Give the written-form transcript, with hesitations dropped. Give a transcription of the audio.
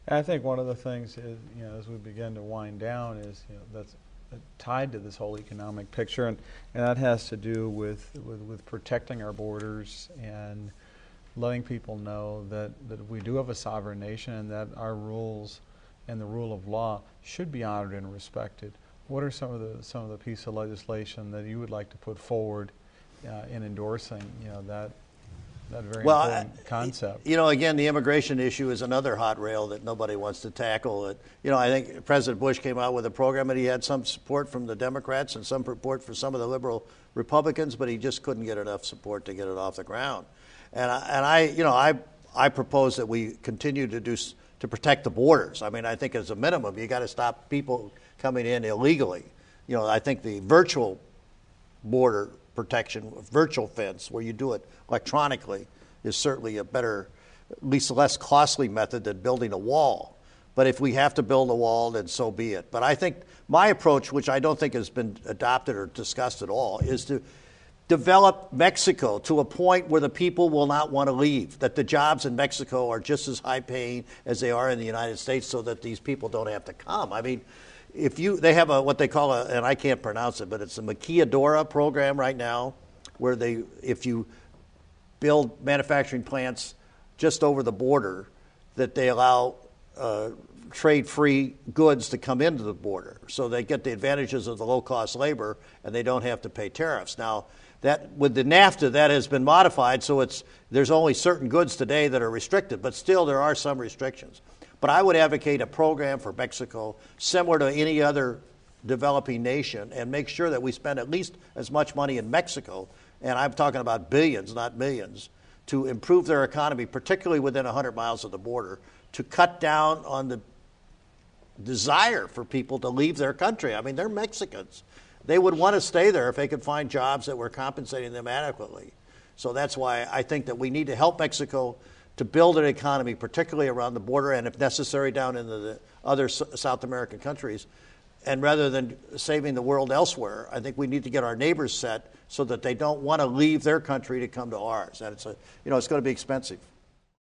And I think one of the things is, as we begin to wind down is, that's tied to this whole economic picture, and that has to do with protecting our borders and letting people know that we do have a sovereign nation and that our rules and the rule of law should be honored and respected. What are some of the pieces of legislation that you would like to put forward in endorsing, that very important concept? Again, the immigration issue is another hot rail that nobody wants to tackle. I think President Bush came out with a program and he had some support from the Democrats and some support for some of the liberal Republicans, but he just couldn't get enough support to get it off the ground. And I propose that we continue to protect the borders. I mean, I think as a minimum, you got to stop people coming in illegally. I think the virtual border protection, virtual fence, where you do it electronically, is certainly a better, at least less costly method than building a wall. But if we have to build a wall, then so be it. But I think my approach, which I don't think has been adopted or discussed at all, is to develop Mexico to a point where the people will not want to leave, that the jobs in Mexico are just as high paying as they are in the United States, so that these people don't have to come. I mean, they have what they call and I can't pronounce it, but it's a maquiladora program right now, where if you build manufacturing plants just over the border, that they allow trade-free goods to come into the border, so they get the advantages of the low-cost labor and they don't have to pay tariffs. Now, that with the NAFTA, that has been modified, so there's only certain goods today that are restricted, but still there are some restrictions. But I would advocate a program for Mexico similar to any other developing nation, and make sure that we spend at least as much money in Mexico, and I'm talking about billions, not millions, to improve their economy, particularly within 100 miles of the border, to cut down on the desire for people to leave their country. I mean, they're Mexicans. They would want to stay there if they could find jobs that were compensating them adequately. So that's why I think that we need to help Mexico to build an economy, particularly around the border and, if necessary, down into the other South American countries. And rather than saving the world elsewhere, I think we need to get our neighbors set so that they don't want to leave their country to come to ours. And it's going to be expensive.